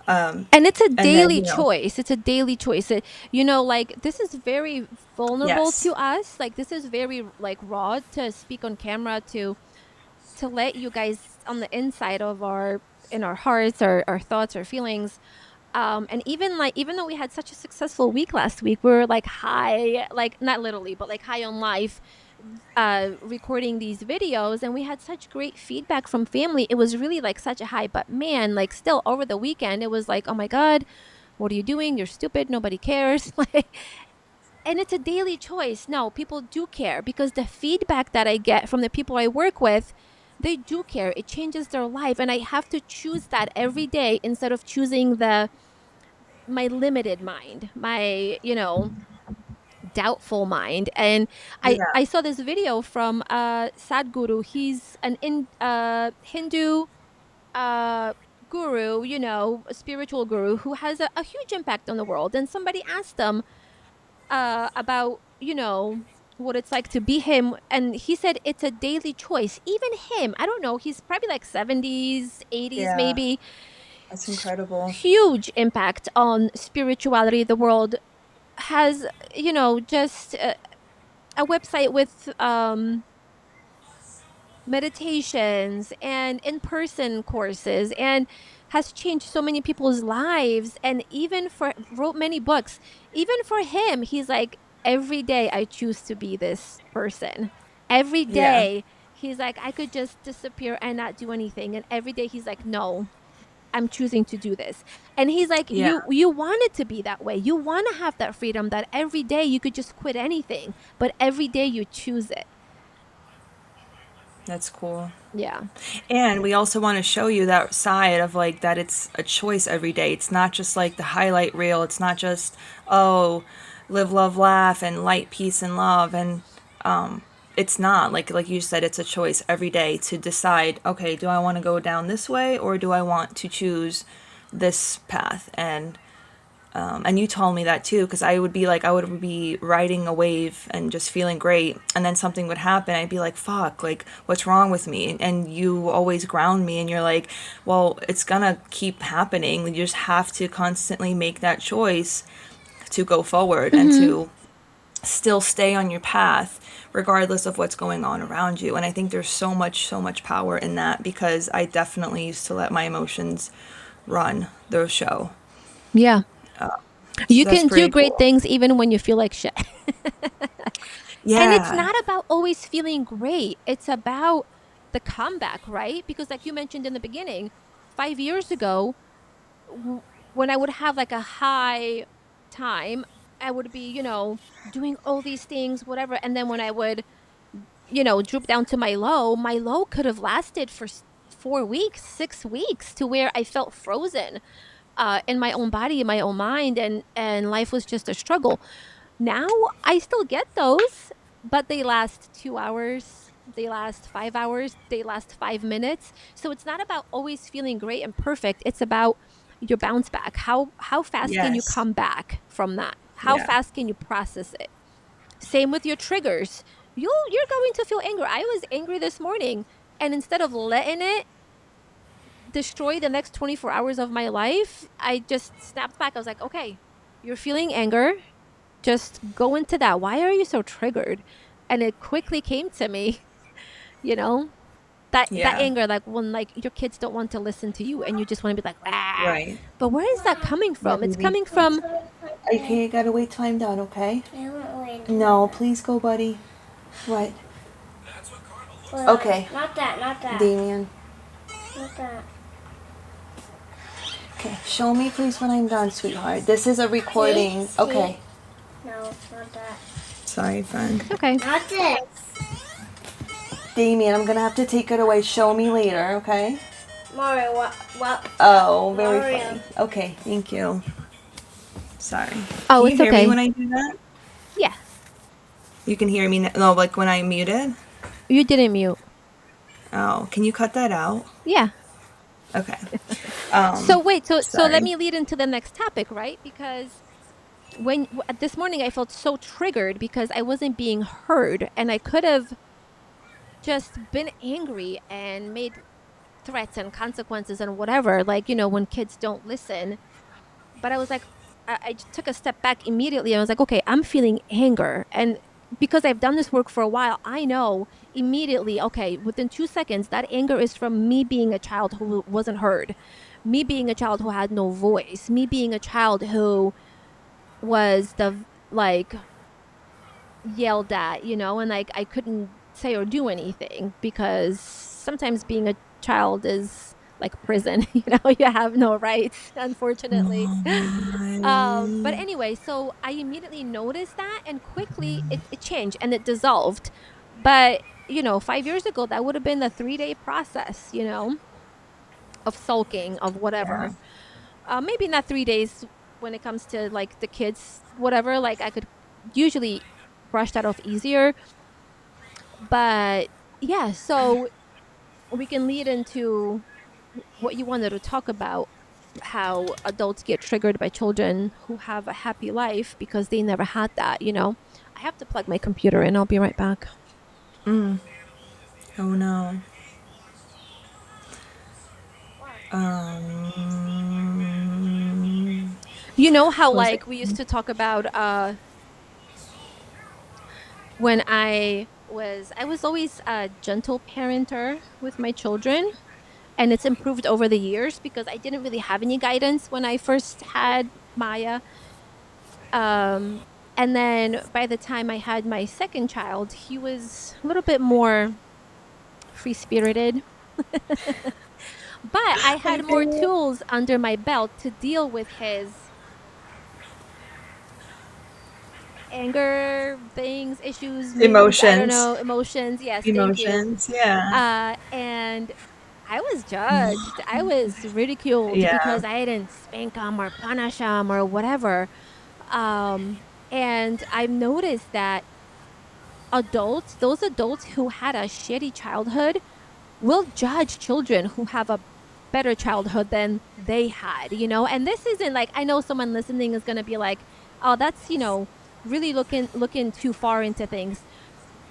And it's a And then, daily choice. It's a daily choice. You know, like this is very vulnerable yes. to us. Like this is very like raw to speak on camera to let you guys on the inside of in our hearts, our thoughts, our feelings. And even though we had such a successful week last week, we were like high, like not literally, but like high on life, recording these videos, and we had such great feedback from family. It was really like such a high, but man, like still over the weekend, it was like, oh my God, what are you doing? You're stupid. Nobody cares. Like, and it's a daily choice. No, people do care because the feedback that I get from the people I work with, they do care. It changes their life. And I have to choose that every day instead of choosing my limited mind, my, doubtful mind. And I Yeah. saw this video from Sadhguru. He's an Hindu guru, a spiritual guru who has a huge impact on the world. And somebody asked him about, what it's like to be him. And he said it's a daily choice. Even him, I don't know, he's probably like 70s, 80s, Yeah. maybe. That's incredible. Huge impact on spirituality. The world has, just a website with meditations and in-person courses, and has changed so many people's lives, and even wrote many books. Even for him, he's like, every day I choose to be this person. Every Yeah. day he's like, I could just disappear and not do anything, and every day he's like, no, I'm choosing to do this. And he's like, Yeah. you want it to be that way. You want to have that freedom that every day you could just quit anything, but every day you choose it. That's cool. Yeah. And we also want to show you that side of like that it's a choice every day. It's not just like the highlight reel. It's not just, oh, live, love, laugh, and light, peace, and love. And it's not like you said, it's a choice every day to decide, okay, do I want to go down this way or do I want to choose this path? And you told me that too, because I would be riding a wave and just feeling great, and then something would happen. I'd be like, fuck, like, what's wrong with me? And you always ground me, and you're like, well, it's gonna keep happening. You just have to constantly make that choice to go forward and to still stay on your path, regardless of what's going on around you. And I think there's so much power in that, because I definitely used to let my emotions run the show. Yeah. You That's can do pretty great cool. things even when you feel like shit. And it's Yeah. not about always feeling great. It's about the comeback, right? Because like you mentioned in the beginning, 5 years ago, when I would have like a high time, I would be, doing all these things, whatever. And then when I would, droop down to my low could have lasted for 4 weeks, 6 weeks, to where I felt frozen in my own body, in my own mind, and life was just a struggle. Now I still get those, but they last 2 hours, they last 5 hours, they last 5 minutes. So it's not about always feeling great and perfect. It's about your bounce back. How fast can you Yes. come back from that? How Yeah. fast can you process it? Same with your triggers. You're going to feel anger. I was angry this morning, and instead of letting it destroy the next 24 hours of my life, I just snapped back. I was like, okay, you're feeling anger. Just go into that. Why are you so triggered? And it quickly came to me, you know, that Yeah. anger, like when like your kids don't want to listen to you and you just want to be like, ah. Right. But where is that coming Yeah, from? It's baby. coming from Okay, you gotta wait till I'm done, okay? I won't wait. No, please go, buddy. What? Hold Okay. on. Not that, not that. Damien. Not that. Okay, show me please when I'm done, sweetheart. This is a recording. See? Okay. No, not that. Sorry, friend. Okay. Not this. Damien, I'm gonna have to take it away. Show me later, okay? Mario, what? Oh, very Mario. funny. Okay, thank you. Sorry. Oh, Can it's you hear okay. me when I do that? Yeah. You can hear me no, like when I'm muted? You didn't mute. Oh, can you cut that out? Yeah. Okay. So wait, so let sorry. me lead into the next topic, right? Because this morning I felt so triggered because I wasn't being heard, and I could have just been angry and made threats and consequences and whatever, like, when kids don't listen. But I was like, I just took a step back immediately. I was like, okay, I'm feeling anger. And because I've done this work for a while, I know immediately, okay, within 2 seconds, that anger is from me being a child who wasn't heard, me being a child who had no voice, me being a child who was yelled at, and like I couldn't say or do anything because sometimes being a child is like prison. You have no rights, unfortunately. But anyway, so I immediately noticed that, and quickly it changed and it dissolved. But 5 years ago, that would have been a 3-day process, of sulking, of whatever. Maybe not 3 days when it comes to like the kids, whatever. Like I could usually brush that off easier. But yeah, so we can lead into what you wanted to talk about, how adults get triggered by children who have a happy life because they never had that. I have to plug my computer in. I'll be right back. Oh no. You know how Was like it- we used to talk about when I was always a gentle parenter with my children, and it's improved over the years because I didn't really have any guidance when I first had Maya. And then by the time I had my second child, he was a little bit more free-spirited. But I had more tools under my belt to deal with his anger things, issues, moods, I don't Emotions. know, emotions. Yes, thank you. Emotions, yeah. And I was judged. I was ridiculed Yeah. because I didn't spank him or punish him or whatever. And I've noticed that those adults who had a shitty childhood will judge children who have a better childhood than they had, And this isn't like, I know someone listening is going to be like, oh, that's, really looking too far into things.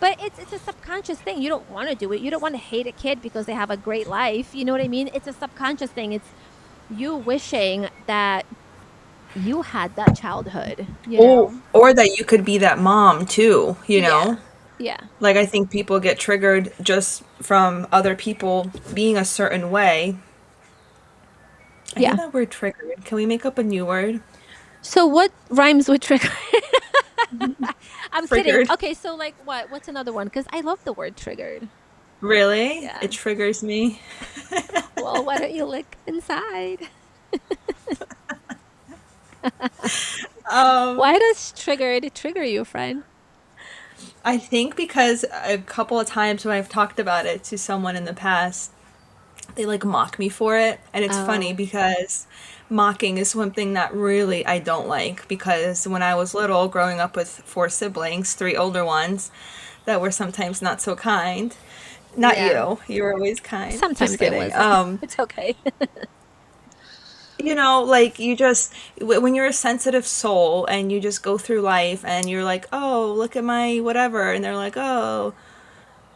But it's a subconscious thing. You don't want to do it. You don't want to hate a kid because they have a great life. You know what I mean? It's a subconscious thing. It's you wishing that you had that childhood, Or that you could be that mom too, Yeah. Yeah. Like I think people get triggered just from other people being a certain way. I Yeah. hate that word triggered. Can we make up a new word? So what rhymes with trigger? I'm kidding. Triggered. Okay, so like what? What's another one? Because I love the word triggered. Really? Yeah. It triggers me. Well, why don't you look inside? Why does triggered trigger you, friend? I think because a couple of times when I've talked about it to someone in the past, they like mock me for it. And it's funny because mocking is one thing that really I don't like, because when I was little, growing up with 4 siblings, 3 older ones that were sometimes not so kind. Not Yeah. you. You were always kind. Sometimes Just I kidding. was. It's okay. Like you just, when you're a sensitive soul and you just go through life and you're like, oh, look at my whatever. And they're like, oh.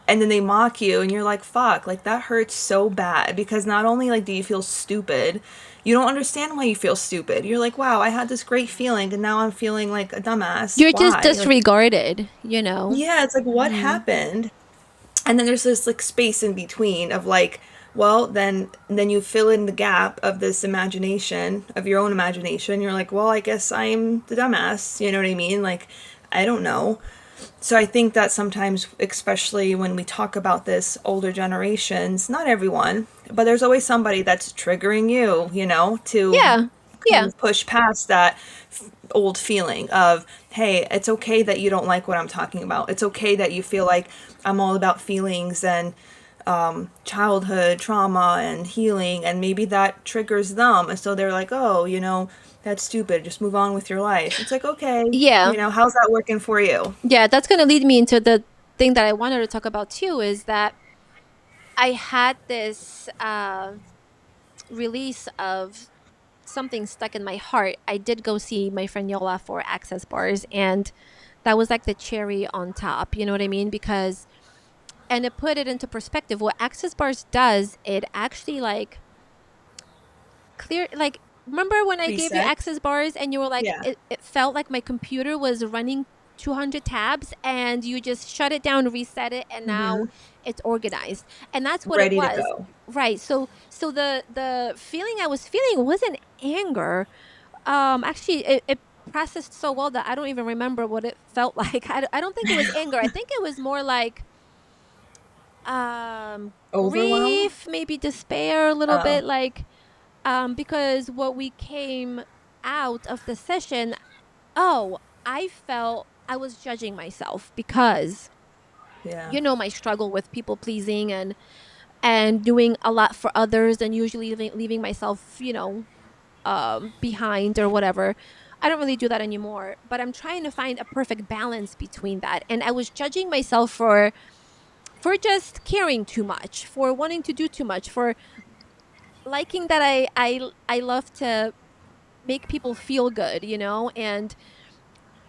And then they mock you and you're like, fuck, like that hurts so bad, because not only like do you feel stupid, you don't understand why you feel stupid. You're like, wow, I had this great feeling and now I'm feeling like a dumbass. You're Why? just Like, disregarded, yeah, it's like, what happened? And then there's this like space in between of like, Well, then you fill in the gap of this imagination, of your own imagination. You're like, well, I guess I'm the dumbass. You know what I mean? Like, I don't know. So I think that sometimes, especially when we talk about this, older generations, not everyone, but there's always somebody that's triggering you, to Yeah. kind Yeah. of push past that old feeling of, hey, it's okay that you don't like what I'm talking about. It's okay that you feel like I'm all about feelings and childhood trauma and healing, and maybe that triggers them. And so they're like, oh, that's stupid. Just move on with your life. It's like, okay, Yeah. how's that working for you? Yeah, that's going to lead me into the thing that I wanted to talk about too, is that I had this release of something stuck in my heart. I did go see my friend Yola for Access Bars, and that was like the cherry on top. You know what I mean? Because, and to put it into perspective, what Access Bars does, it actually like clear, like, remember when I gave you Reset. Access Bars and you were like, Yeah. it felt like my computer was running 200 tabs, and you just shut it down, reset it, and now Hmm. it's organized. And that's what it Ready to was. go. Right. So the feeling I was feeling wasn't anger. Actually, it processed so well that I don't even remember what it felt like. I don't think it was anger. I think it was more like Overwhelm. grief, maybe despair a little Oh, bit, like because what we came out of the session, oh, I felt I was judging myself because yeah. my struggle with people pleasing and doing a lot for others and usually leaving myself, behind or whatever. I don't really do that anymore, but I'm trying to find a perfect balance between that. And I was judging myself for just caring too much, for wanting to do too much, for liking that I love to make people feel good, and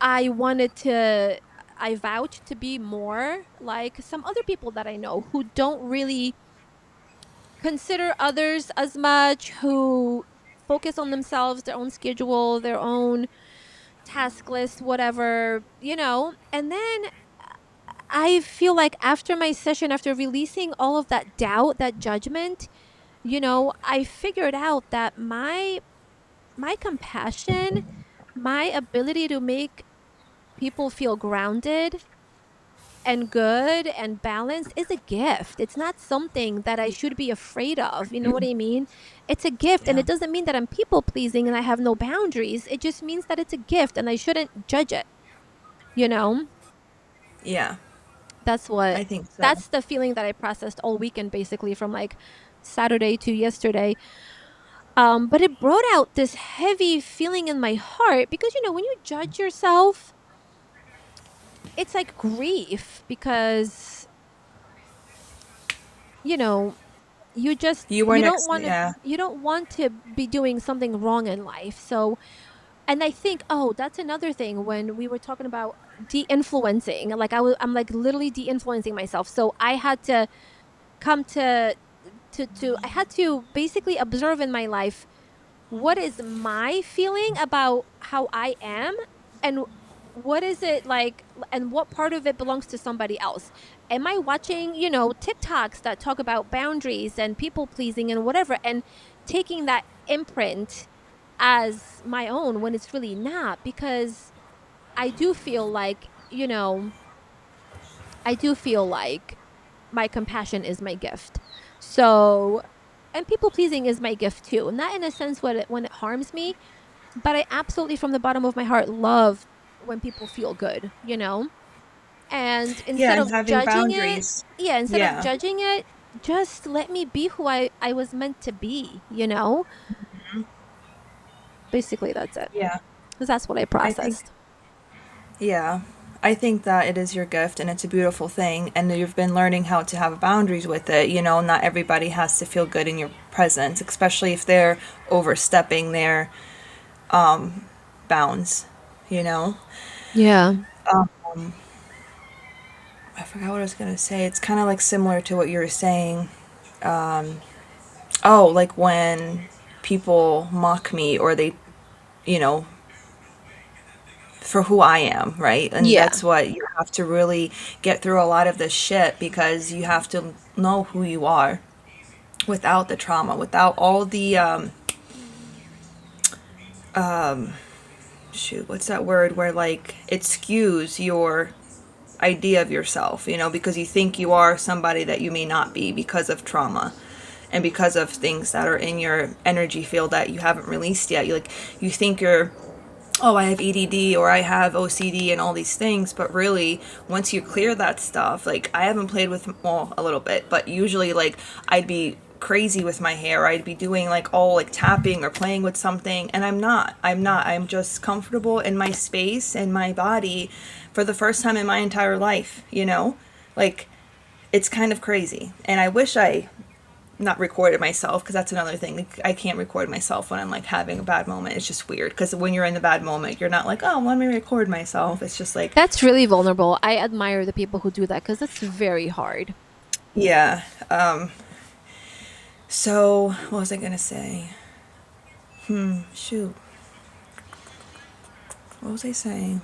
I wanted to I vowed to be more like some other people that I know who don't really consider others as much, who focus on themselves, their own schedule, their own task list, whatever, And then I feel like after my session, after releasing all of that doubt, that judgment, I figured out that my compassion, my ability to make people feel grounded and good and balanced is a gift. It's not something that I should be afraid of. You know what I mean? It's a gift. And Yeah. it doesn't mean that I'm people pleasing and I have no boundaries. It just means that it's a gift and I shouldn't judge it. You know? Yeah. That's what, I think so. that's the feeling that I processed all weekend, basically from like Saturday to yesterday. But it brought out this heavy feeling in my heart because, when you judge yourself, it's like grief because, you know, you just You were you don't next. want to Yeah. you don't want to be doing something wrong in life. So, and I think, oh, that's another thing when we were talking about de-influencing. Like I'm like literally de-influencing myself. So I had to come to I had to basically observe in my life what is my feeling about how I am, and what is it like, and what part of it belongs to somebody else. Am I watching, TikToks that talk about boundaries and people pleasing and whatever, and taking that imprint as my own when it's really not? Because I do feel like, I do feel like my compassion is my gift. So, and people pleasing is my gift too. Not in a sense when it harms me, but I absolutely from the bottom of my heart love when people feel good, And Yeah, instead and of having judging it, boundaries. yeah, instead of Yeah. judging it, just let me be who I was meant to be. Basically that's it. Yeah. Cuz that's what I I think. processed. Yeah. I think that it is your gift and it's a beautiful thing, and you've been learning how to have boundaries with it. Not everybody has to feel good in your presence, especially if they're overstepping their bounds, you know? Yeah. I forgot what I was gonna say. It's kind of like similar to what you were saying. Oh, like when people mock me or they, you know, for who I am, right? And Yeah. that's what you have to really get through a lot of this shit because you have to know who you are. without the trauma, without all the shoot, what's that word where like it skews your idea of yourself, you know, because you think you are somebody that you may not be because of trauma and because of things that are in your energy field that you haven't released yet. You think you're, oh, I have ADD or I have OCD and all these things, but really once you clear that stuff, like I haven't played with, well, a little bit, but usually like I'd be crazy with my hair. I'd be doing like all like tapping or playing with something, and I'm just comfortable in my space and my body for the first time in my entire life, you know? Like it's kind of crazy. And I wish I not recorded myself, because that's another thing. Like, I can't record myself when I'm like having a bad moment. It's just weird because when you're in the bad moment, you're not like, oh, let me record myself. It's just like, That's really vulnerable. I admire the people who do that because it's very hard. yeah. So what was I gonna say? Shoot. What was I saying?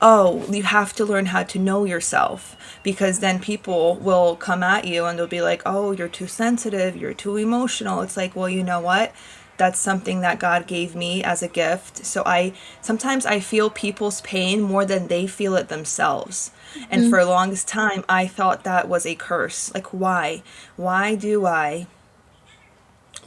Oh, you have to learn how to know yourself, because then people will come at you and they'll be like, oh, you're too sensitive, you're too emotional. It's like, well, you know what? That's something that God gave me as a gift. So sometimes I feel people's pain more than they feel it themselves. And Mm. for the longest time, I thought that was a curse. Like, why? Why do I?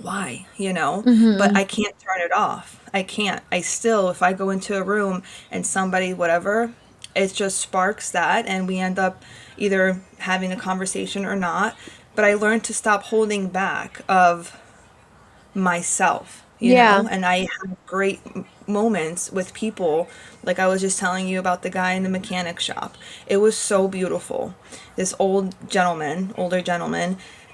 Why, you know? But Mm-hmm. I can't turn it off. I can't. I still, if I go into a room and somebody, whatever, it just sparks that, and we end up either having a conversation or not. But I learned to stop holding back of myself, you Yeah. know? And I have great moments with people. Like I was just telling you about the guy in the mechanic shop. It was so beautiful. This older gentleman,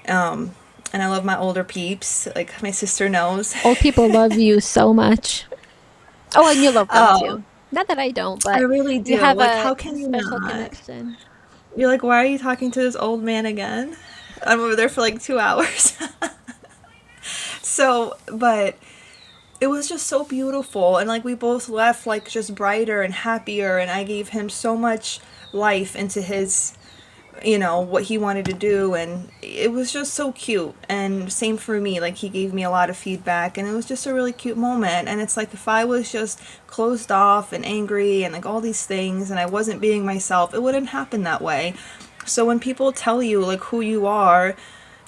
and I love my older peeps. Like my sister knows. Old people love you so much. Oh, and you love them Oh, too. Not that I don't, I but really you do. have Like, a how can you special not? connection. You're like, why are you talking to this old man again? I'm over there for like 2 hours. So, but it was just so beautiful. And like, we both left like just brighter and happier. And I gave him so much life into his, you know, what he wanted to do, and it was just so cute. And same for me, like he gave me a lot of feedback, and it was just a really cute moment. And it's like if I was just closed off and angry and like all these things and I wasn't being myself, it wouldn't happen that way. So when people tell you like who you are,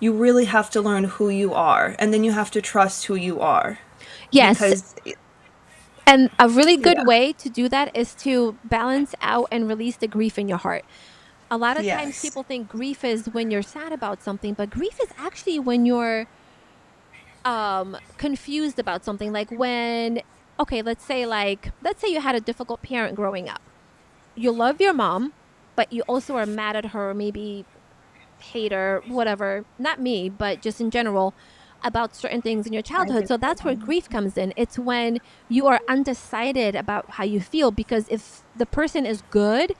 you really have to learn who you are, and then you have to trust who you are, Yes. because And a really good yeah. way to do that is to balance out and release the grief in your heart. A lot of times Yes. people think grief is when you're sad about something, but grief is actually when you're confused about something. Like when, okay, let's say you had a difficult parent growing up. You love your mom, but you also are mad at her, maybe hate her, whatever. Not me, but just in general about certain things in your I childhood. think So that's where so. grief comes in. It's when you are undecided about how you feel, because if the person is good,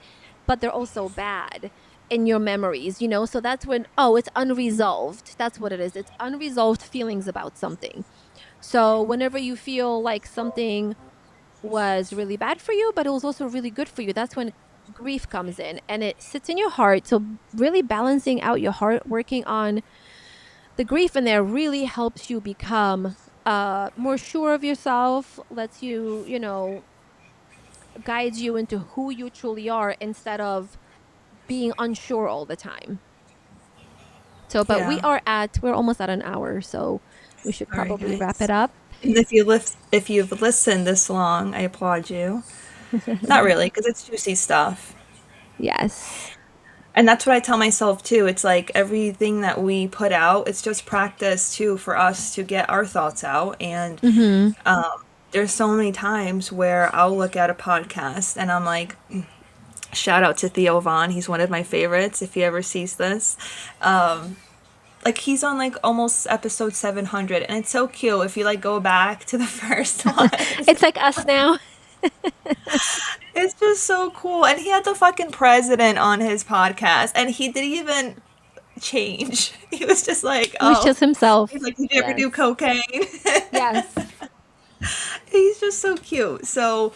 but they're also bad in your memories, so that's when, oh, it's unresolved. That's what it is. It's unresolved feelings about something. So whenever you feel like something was really bad for you, but it was also really good for you, that's when grief comes in and it sits in your heart. So really balancing out your heart, working on the grief in there really helps you become more sure of yourself, lets you, guides you into who you truly are instead of being unsure all the time. So, but Yeah. we're almost at an hour, so we should All right, probably wrap guys. it up. And if you've listened this long, I applaud you. Not really, because it's juicy stuff. Yes. And that's what I tell myself too. It's like everything that we put out, it's just practice too for us to get our thoughts out. And Mm-hmm. there's so many times where I'll look at a podcast and I'm like, shout out to Theo Vaughn. He's one of my favorites if he ever sees this. Like he's on like almost episode 700, and it's so cute if you like go back to the first one. It's like us now. It's just so cool. And he had the fucking president on his podcast, and he didn't even change. He was just like, It was oh. just He's himself. like, did you ever do Yes. cocaine? Yes. He's just so cute. So,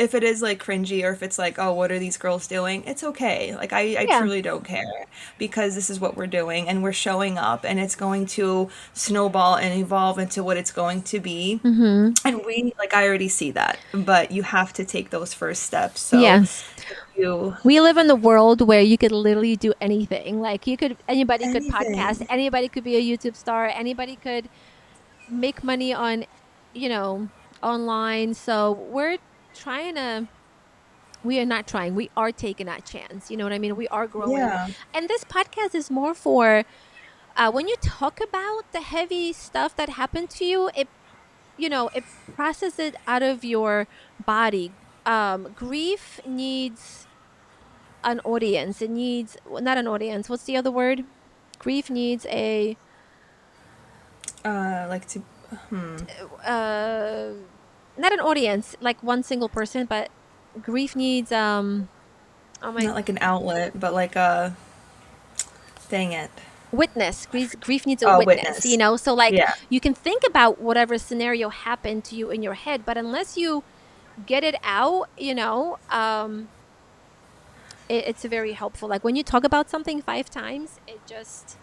if it is like cringy, or if it's like, oh, what are these girls doing? It's okay. Like I Yeah. truly don't care, because this is what we're doing and we're showing up, and it's going to snowball and evolve into what it's going to be. Mm-hmm. And we, like, I already see that, but you have to take those first steps. So Yes. if you, We live in the world where you could literally do anything. Like anybody could podcast, anything. anybody could be a YouTube star, anybody could make money on, you know, online. So trying to, we are not trying, we are taking that chance. You know what I mean? We are growing. Yeah. And this podcast is more for when you talk about the heavy stuff that happened to you, it processes it out of your body. Grief needs an audience. It needs, well, not an audience. What's the other word? Grief needs a Like to, uh, not an audience, like one single person, but grief needs oh my, not like an outlet, but like a, dang it. witness. Grief needs a Oh, witness. witness. So like Yeah. you can think about whatever scenario happened to you in your head, but unless you get it out, it's very helpful. Like when you talk about something 5 times, it just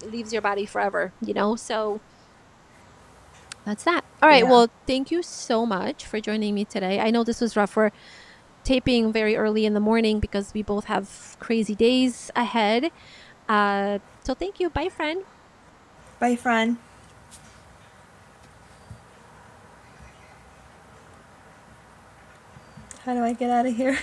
leaves your body forever. So that's that. All right. Yeah. Well, thank you so much for joining me today. I know this was rough. We're taping very early in the morning because we both have crazy days ahead. So thank you. Bye, friend. Bye, friend. How do I get out of here?